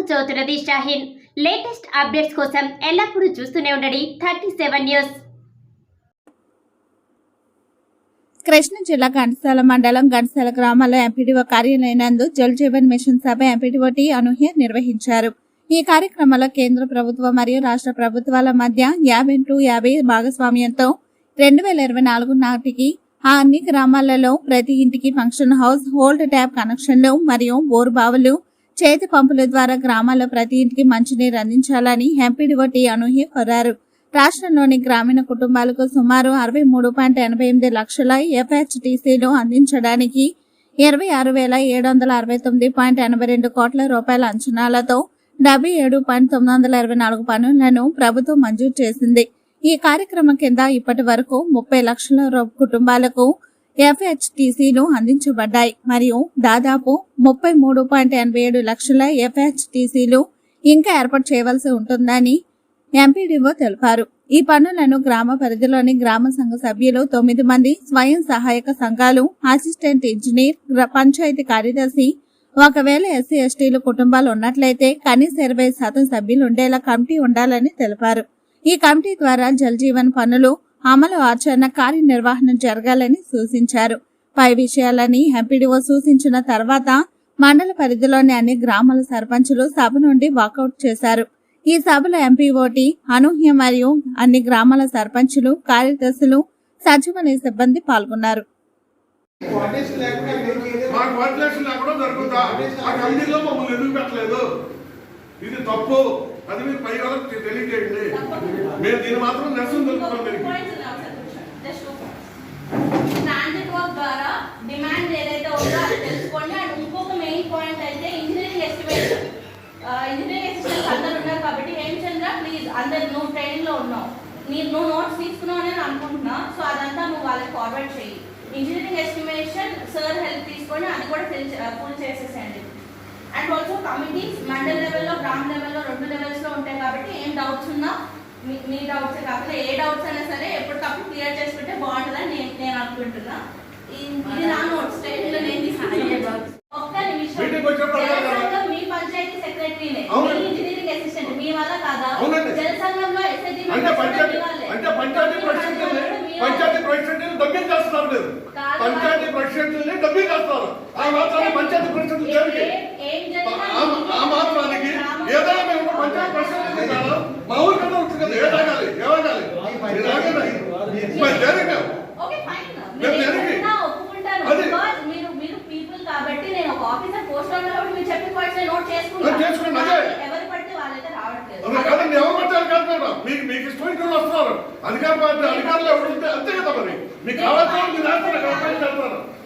జ్యోతిరది Shaheen. Latest updates కోసం ఎల్లప్పుడూ చూస్తూనే ఉండండి 37 న్యూస్. కృష్ణా జిల్లా ఘంటసాల మండలం ఘంటసాల గ్రామాల్లో ఎంపీడీఓ కార్యాలయం నందు జల్ జీవన్ మిషన్ సభ ఎంపీడీఓ టి అనూహ్య నిర్వహించారు. ఈ కార్యక్రమంలో కేంద్ర ప్రభుత్వం మరియు రాష్ట్ర ప్రభుత్వాల మధ్య 50-50 భాగస్వామ్యంతో 2024 నాటికి ఆ అన్ని గ్రామాలలో ప్రతి ఇంటికి ఫంక్షన్ హౌస్, హోల్డ్ ట్యాప్ కనెక్షన్లు మరియు బోరు బావులు, చేతి పంపుల ద్వారా గ్రామాల్లో ప్రతి ఇంటికి మంచినీరు అందించాలని ఎంపీడీఓ టి అనూహ్య కోరారు. రాష్ట్రంలోని గ్రామీణ కుటుంబాలకు సుమారు 63.88 లక్షల FHTCలు అందించడానికి 26,769.82 కోట్ల రూపాయల అంచనాలతో 77.924 పనులను ప్రభుత్వం మంజూరు చేసింది. ఈ కార్యక్రమం కింద ఇప్పటి వరకు 30 లక్షల కుటుంబాలకు FHTCలు అందించబడ్డాయి మరియు దాదాపు 33.87 లక్షల FHTCలు ఇంకా ఏర్పాటు చేయవలసి ఉంటుందని ఎంపీడీఓ తెలిపారు. ఈ పనులను గ్రామ పరిధిలోని గ్రామ సంఘ సభ్యులు 9 మంది, స్వయం సహాయక సంఘాలు, అసిస్టెంట్ ఇంజనీర్, పంచాయతీ కార్యదర్శి, ఒకవేళ SC/STలు కుటుంబాలు ఉన్నట్లయితే కనీస 20% సభ్యులు ఉండేలా కమిటీ ఉండాలని తెలిపారు. ఈ కమిటీ ద్వారా జల్ జీవన్ పనులు అమలు ఆచరణ కార్యనిర్వహణ జరగాలని సూచించారు. పై విషయాలని ఎంపీడీఓ సూచించిన తర్వాత మండల పరిధిలోని అన్ని గ్రామాల సర్పంచులు సభ నుండి వాకౌట్ చేశారు. ఈ సభలో ఎంపీఓటి అనూహ్య మరియు అన్ని గ్రామాల సర్పంచులు, కార్యదర్శులు, సచివాలయ సిబ్బంది పాల్గొన్నారు. ఇది తప్పు, అది మీరు పై వాళ్ళకి తెలియజేయండి. మేము దీన్ని మాత్రం నిరసన తెలుపుతాం. ద్వారా డిమాండ్ ఏదైతే ఉందో అది తెలుసుకోండి. అండ్ ఇంకొక మెయిన్ పాయింట్ అయితే ఇంజనీరింగ్ ఎస్టిమేషన్, ఇంజనీరింగ్ ఎస్టిమేషన్ అందరు ఉన్నారు కాబట్టి హేమచంద్ర ప్లీజ్, అందరు నువ్వు ట్రైనింగ్ లో ఉన్నావు, నువ్వు నోట్స్ తీసుకున్నావు అని అనుకుంటున్నా. సో అదంతా నువ్వు వాళ్ళకి ఫార్వర్డ్ చేయి. ఇంజనీరింగ్ ఎస్టిమేషన్ సార్ హెల్ప్ తీసుకొని అది కూడా ఫుల్ చేసేసేయండి. అండ్ ఆల్సో కమిటీస్ మండల లెవెల్లో, గ్రామ లెవెల్లో 2 లెవెల్స్ లో ఉంటాయి కాబట్టి ఏం డౌట్స్ ఉన్నా మీ డౌట్స్ కాకుండా ఏ డౌట్స్ అయినా సరే ఎప్పటికప్పుడు క్లియర్ చేసుకుంటే బాగుంటుందని నేను అనుకుంటున్నా. ఇది నా నోట్స్ ట్రైనింగ్ లో నేను తీసుకున్నాను. ఒక్క నిమిషం, మీ పంచాయతీ సెక్రటరీనే, మీ ఇంజనీరింగ్ అసిస్టెంట్ మీ వల్ల కాదా? జల సంఘంలో పంచాయతీ ప్రెసిడెంట్ డబ్బింగ్ చేస్తున్నారు లేదు, పంచాయతీ ప్రెసిడెంట్ని డబ్బింగ్ చేస్తున్నారు. ఆ మాత్రానికి పంచాయతీ ప్రెసిడెంట్ ఆ మాత్రానికి ఏదైనా మేము పంచాయతీ ప్రెసిడెంట్ మా ఊరు కదా ఉంటుంది కదా, ఏదాగాలి ఏమగాలి కాబట్టి నేను ఒక ఆఫీసర్ పోస్ట్ లో మీరు చెప్పిన పాయింట్స్ నోట్ చేసుకుంటాను. ఎవరు పడితే వాళ్ళైతే రావట్లేదు. ఎవరు పడితే మీకు ఇష్టమైన వస్తున్నారు. అధికార పార్టీ అధికారులు ఎవరు ఉంటే అంతే కదా. మరి మీకు కావాల్సిన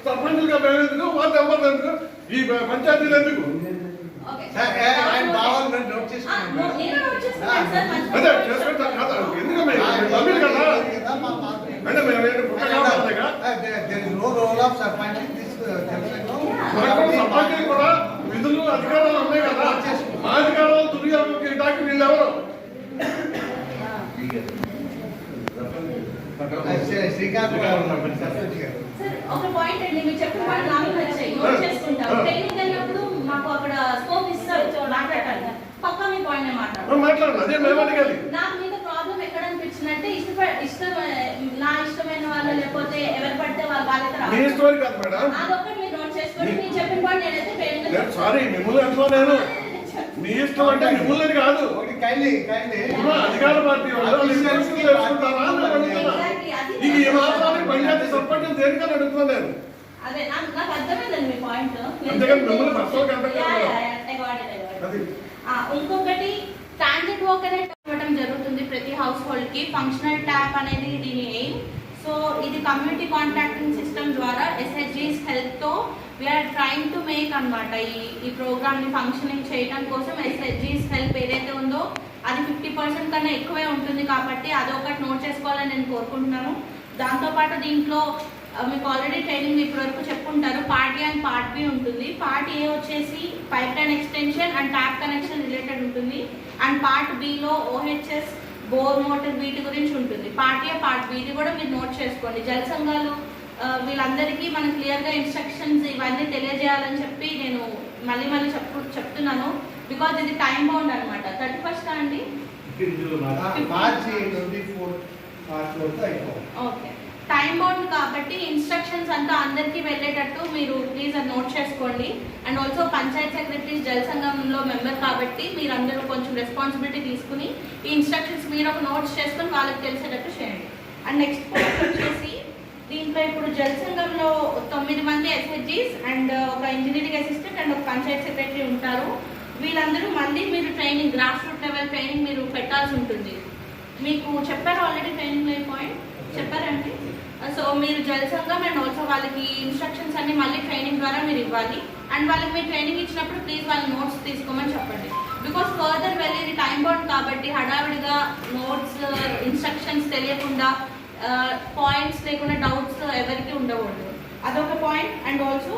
సర్పంచులుగా ఎందుకు, వాళ్ళు ఎవరు ఎందుకు, ఈ పంచాయతీలు ఎందుకు? అదే చేసుకుంటారు కదా, ఎందుకు తమిళ కదా అంటే మేము పుట్టగా సర్పంచులు కూడా విధులు అధికారాలు ఉన్నాయి కదా. మా అధికారాలు దుర్యోగం వీళ్ళు ఎవరు? ఒక పాయింట్ అండి, మీరు చెప్పిన పాయింట్ నాకు నచ్చాయి, నోట్ చేసుకుంటాం. ట్రైనింగ్ అయినప్పుడు మాకు అక్కడ స్కోప్ ఇస్తారు మాట్లాడాలి, పక్కా మీ పాయింట్ మాట్లాడాలి. నాకు మీద ప్రాబ్లం ఎక్కడ అనిపించిందంటే నా ఇష్టమైన వాళ్ళు లేకపోతే ఎవరు పడితే వాళ్ళైతే అదొక్కటి మీరు నోట్ చేసుకొని మీరు చెప్పిన పాయింట్ నేనైతే మీ ఇష్టం అంటే మిమ్మల్ని కాదు, అధికార పార్టీ ఇది ఏ మాత్రానికి పంచాయతీ సర్పంచ్ దేనికని అడుగుతున్నాను. అదే నాకు అర్థమైందండి మీ పాయింట్. ఇంకొకటి టాంజెంట్ వర్క్ అనేది ఇవ్వడం జరుగుతుంది ప్రతి హౌస్ హోల్డ్ కి. ఫంక్షనల్ ట్యాప్ అనేది దీని ఎయిమ్. సో ఇది కమ్యూనిటీ కాంట్రాక్టింగ్ సిస్టమ్ ద్వారా SHGs హెల్ప్ తో వీఆర్ ట్రైంగ్ టు మేక్ అనమాట. ఈ ప్రోగ్రామ్ ని ఫంక్షనింగ్ చేయడం కోసం SHGs హెల్ప్ ఏదైతే ఉందో అది 50% కన్నా ఎక్కువే ఉంటుంది కాబట్టి అదొకటి నోట్ చేసుకోవాలని నేను కోరుకుంటున్నాను. దాంతోపాటు దీంట్లో మీకు ఆల్రెడీ ట్రైనింగ్ ఇప్పటివరకు చెప్పుకుంటారు. Part A and part B ఉంటుంది. పార్ట్ ఏ వచ్చేసి pipeline extension and tap connection related ఉంటుంది. అండ్ పార్ట్ బిలో OHS, బోర్ మోటార్ వీటి గురించి ఉంటుంది. పార్ట్ ఏ, పార్ట్ బి ఇది కూడా మీరు నోట్ చేసుకోండి. జల సంఘాలు వీళ్ళందరికీ మనం క్లియర్గా ఇన్స్ట్రక్షన్స్ ఇవన్నీ తెలియజేయాలని చెప్పి నేను మళ్ళీ చెప్తున్నాను. బికాజ్ ఇది టైం బౌండ్ అనమాట. 31st అండి. మార్చి 24 వరకు అయిపోవాలి. ఓకే, టైం బౌండ్ కాబట్టి ఇన్స్ట్రక్షన్స్ అంతా అందరికీ వెళ్ళేటట్టు మీరు ప్లీజ్ అది నోట్ చేసుకోండి. అండ్ ఆల్సో పంచాయత్ సెక్రటరీ జల సంఘంలో మెంబర్ కాబట్టి మీరు అందరూ కొంచెం రెస్పాన్సిబిలిటీ తీసుకుని ఈ ఇన్స్ట్రక్షన్స్ మీరు ఒక నోట్స్ చేసుకుని వాళ్ళకి తెలిసేటట్టు చేయండి. అండ్ నెక్స్ట్ పాయింట్ వచ్చేసి దీంట్లో ఇప్పుడు జల సంఘంలో 9 మంది ఎస్హెచ్జీస్ అండ్ ఒక ఇంజనీరింగ్ అసిస్టెంట్ అండ్ ఒక పంచాయత్ సెక్రటరీ ఉంటారు. వీళ్ళందరూ మళ్ళీ మీరు training grass root level training మీరు పెట్టాల్సి ఉంటుంది. మీకు చెప్పారు ఆల్రెడీ ట్రైనింగ్ లైన్ పాయింట్ చెప్పారండి. సో మీరు జల సంఘం అండ్ ఆల్సో వాళ్ళకి ఇన్స్ట్రక్షన్స్ అన్ని మళ్ళీ ట్రైనింగ్ ద్వారా మీరు ఇవ్వాలి. అండ్ వాళ్ళకి మీరు ట్రైనింగ్ ఇచ్చినప్పుడు ప్లీజ్ వాళ్ళ నోట్స్ తీసుకోమని చెప్పండి. బికాస్ ఫర్దర్ వెళ్ళి ఇది టైం బౌండ్ కాబట్టి హడావిడిగా నోట్స్ ఇన్స్ట్రక్షన్స్ తెలియకుండా పాయింట్స్ లేకుండా డౌట్స్ ఎవరికి ఉండకూడదు. అదొక పాయింట్. అండ్ ఆల్సో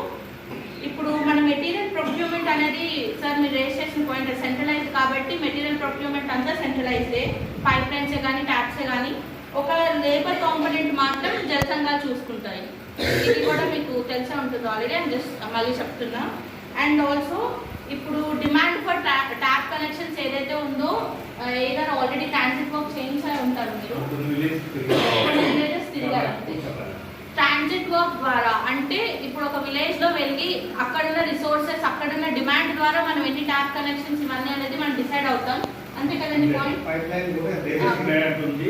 ఇప్పుడు మన మెటీరియల్ ప్రొక్యూర్మెంట్ అనేది సార్ మీరు రేస్ చేసిన పాయింట్ సెంట్రలైజ్ కాబట్టి మెటీరియల్ ప్రొక్యూర్మెంట్ అంతా సెంట్రలైజ్డే. పైప్ లైన్సే కానీ ట్యాప్సే కానీ ఒక లేబర్ కాంపోనెంట్ మాత్రం జల సంఘాలు చూసుకుంటాయి. ఇది కూడా మీకు తెలిసే ఉంటుంది ఆల్రెడీ, అని జస్ట్ మళ్ళీ చెప్తున్నా. అండ్ ఆల్సో ఇప్పుడు డిమాండ్ ఫర్ ట్యాప్ కనెక్షన్స్ ఏదైతే ఉందో ఏదైనా ఆల్రెడీ ట్రాన్సిట్ వర్క్ చేయించే ఉంటారు మీరు. విలేజెస్ తిరిగారు ట్రాన్సిట్ వర్క్ ద్వారా. అంటే ఇప్పుడు ఒక విలేజ్ లో వెళ్ళి అక్కడున్న రిసోర్సెస్ అక్కడున్న డిమాండ్ ద్వారా మనం ఎన్ని ట్యాప్ కనెక్షన్స్ ఇవన్నీ అనేది మనం డిసైడ్ అవుతాం. అంతే కదండి పాయింట్. పైప్ లైన్ కూడా ఉంది.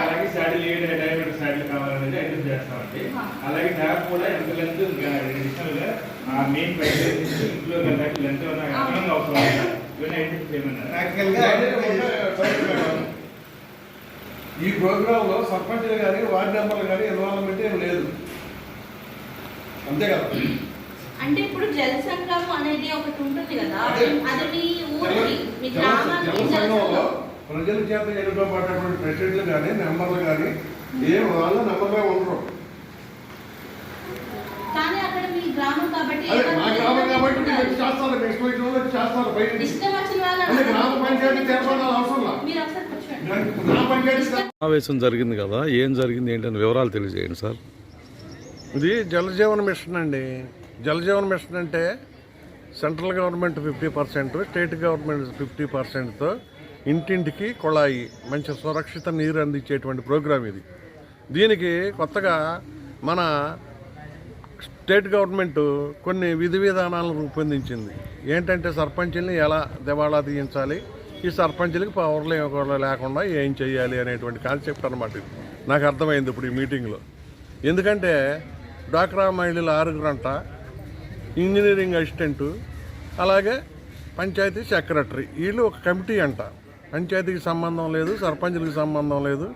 అలాగే శాడిల్ ఏ డయామీటర్ శాడిల్ కావాలనేది ఐడెంటిఫై చేస్తామండి. అలాగే ట్యాప్ కూడా ఎంత లెంత్ అడిషనల్ గా ఆ మెయిన్ పైప్ ఇంట్లో లెంత్ అదనంగా అవసరం ఇవన్నీ ఐడెంటిఫై చేయమన్నారు. ప్రాక్టికల్ గా ఈ ప్రోగ్రామ్ లో సర్పంచ్లు కానీ వార్డు మెంబర్లు కానీ ఇన్వాల్వ్మెంట్ ఏం లేదు, అంతే కదా. అంటే ఇప్పుడు జల సంఘం అనేది ఒకటి ఉంటుంది కదా, అది మీ ఊరికి మీ గ్రామానికి జల సంఘం ప్రజల చేత ఎన్నుకోబడ్డటువంటి ప్రెసిడెంట్లు కానీ మెంబర్లు కానీ ఏం వాళ్ళ మెంబర్గా ఉండరు. కానీ అక్కడ మీ గ్రామం కాబట్టి అదే మా గ్రామం కాబట్టి మీరు చేస్తారు, నెక్స్ట్ వీక్ లో చేస్తారు. బయట ఇష్టం వచ్చిన అంటే గ్రామ పంచాయతీ చేరబడాలి అవసరం మీరు ఒకసారి కూర్చోండి. గ్రామ పంచాయతీ సమావేశం జరిగింది కదా, ఏం జరిగింది ఏంటని వివరాలు తెలియజేయండి సార్. ఇది జలజీవన్ మిషన్ అండి. జలజీవన్ మిషన్ అంటే సెంట్రల్ గవర్నమెంట్ 50%, స్టేట్ గవర్నమెంట్ 50%తో ఇంటింటికి కుళాయి మంచి సురక్షిత నీరు అందించేటువంటి ప్రోగ్రాం ఇది. దీనికి కొత్తగా మన స్టేట్ గవర్నమెంట్ కొన్ని విధి విధానాలను రూపొందించింది. ఏంటంటే సర్పంచుల్ని ఎలా దివాళా తీయించాలి, ఈ సర్పంచులకి పవర్లు లేకుండా ఏం చేయాలి అనేటువంటి కాన్సెప్ట్ అన్నమాట. ఇది నాకు అర్థమైంది ఇప్పుడు ఈ మీటింగ్లో. ఎందుకంటే డ్వాక్రా మహిళలు 6 ఇంజనీరింగ్ అసిస్టెంటు అలాగే పంచాయతీ సెక్రటరీ వీళ్ళు ఒక కమిటీ అంట. పంచాయతీకి సంబంధం లేదు, సర్పంచులకి సంబంధం లేదు,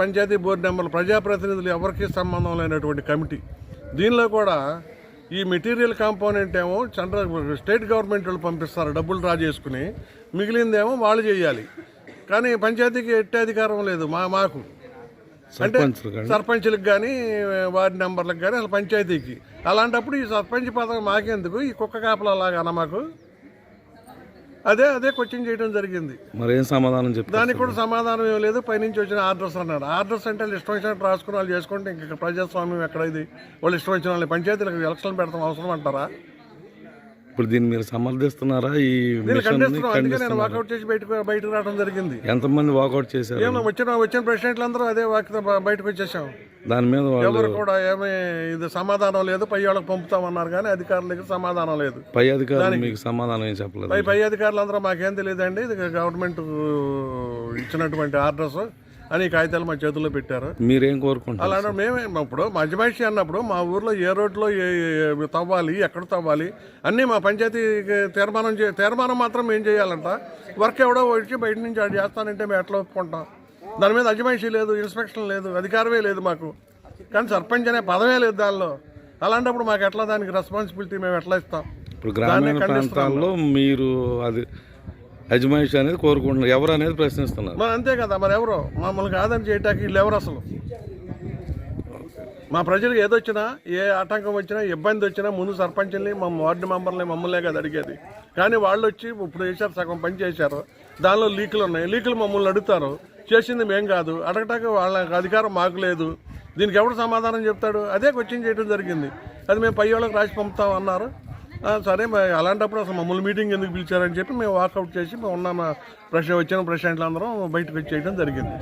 పంచాయతీ బోర్డు మెంబర్లు ప్రజాప్రతినిధులు ఎవరికి సంబంధం లేనటువంటి కమిటీ. దీనిలో కూడా ఈ మెటీరియల్ కాంపోనెంట్ ఏమో స్టేట్ గవర్నమెంట్ వాళ్ళు పంపిస్తారు డబ్బులు డ్రా చేసుకుని, మిగిలిందేమో వాళ్ళు చేయాలి. కానీ పంచాయతీకి ఎట్టే అధికారం లేదు మాకు, అంటే సర్పంచులకు కానీ వార్డు మెంబర్లకు కానీ అసలు పంచాయతీకి. అలాంటప్పుడు ఈ సర్పంచ్ పదవి మాకెందుకు, ఈ కుక్క కాపలా లాగా మాకు అదే క్వశ్చన్ చేయడం జరిగింది. మరి ఏం సమాధానం చెప్తారు? దానికి కూడా సమాధానం ఏం లేదు. పైనుంచి వచ్చిన ఆర్డర్స్ అన్నారు. ఆర్డర్స్ అంటే వాళ్ళు ఇష్టం వచ్చినట్టు రాసుకుని వాళ్ళు చేసుకుంటే ఇంకా ప్రజాస్వామ్యం ఎక్కడ ఇది? వాళ్ళు ఇష్టం వచ్చిన వాళ్ళు పంచాయతీలకు ఎలక్షన్లు పెడతాం అవసరం అంటారా? ఇప్పుడు దీన్ని మీరు సమర్థిస్తున్నారా? ఈ అందుకే నేను వాకౌట్ చేసి బయటకు రావడం జరిగింది. ఎంతమంది వాకౌట్ చేశారు? ఏమో వచ్చిన ప్రెసిడెంట్లు అందరూ అదే బయటకు వచ్చేసాం. దాని మీద ఎవరు కూడా ఏమీ ఇది సమాధానం లేదు. పై వాళ్ళకి పంపుతామన్నారు కానీ అధికారుల దగ్గర సమాధానం లేదు. పై అధికారులు మీకు సమాధానం ఏం చెప్పలేదు? పై అధికారులు అందరూ మాకేం తెలియదండి, ఇది గవర్నమెంట్ ఇచ్చినటువంటి ఆర్డర్స్ అని కాగితాలు మా చేతుల్లో పెట్టారు. మీరేం కోరుకుంటారు? అలాంటి మేమే ఇప్పుడు మధ్యమనిషి అన్నప్పుడు మా ఊర్లో ఏ రోడ్లో తవ్వాలి, ఎక్కడ తవ్వాలి అన్నీ మా పంచాయతీ తీర్మానం మాత్రం మేము చేయాలంట. వర్క్ ఎవడో వచ్చి బయట నుంచి అది చేస్తానంటే మేము ఎట్లా ఒప్పుకుంటాం? దాని మీద అజమాయిషీ లేదు, ఇన్స్పెక్షన్ లేదు, అధికారమే లేదు మాకు. కానీ సర్పంచ్ అనే పదమే లేదు దానిలో. అలాంటప్పుడు మాకు ఎట్లా దానికి రెస్పాన్సిబిలిటీ మేము ఎట్లా ఇస్తాం? ఇప్పుడు గ్రామీణ ప్రాంతాల్లో మీరు అది అజమాయిషి అనేది కోరుకుంటున్నారు, ఎవరు అనేది ప్రశ్నిస్తున్నారు. మరి అంతే కదా, మరి ఎవరు మమ్మల్ని కాదని చేయటానికి వీళ్ళు ఎవరు అసలు? మా ప్రజలకు ఏదొచ్చినా, ఏ ఆటంకం వచ్చినా, ఇబ్బంది వచ్చినా ముందు సర్పంచుల్ని మా వార్డు మెంబర్ని మమ్మల్నే కదా అడిగేది. కానీ వాళ్ళు వచ్చి ఇప్పుడు చేశారు, సగం పని చేశారు, దానిలో లీకులు ఉన్నాయి, లీకులు మమ్మల్ని అడుగుతారు. చేసింది మేం కాదు, అడగటానికి వాళ్ళ అధికారం మాకు లేదు. దీనికి ఎవరు సమాధానం చెప్తాడు? అదే క్వశ్చన్ చేయడం జరిగింది. అది మేము పై వాళ్ళకి రాసి పంపుతామన్నారు. సరే మరి అలాంటప్పుడు అసలు మమ్మల్ని మీటింగ్ ఎందుకు పిలిచారని చెప్పి మేము వాకౌట్ చేసి మేము ఉన్న వచ్చిన ప్రెసిడెంట్లు అందరం బయటకు వచ్చేయడం జరిగింది.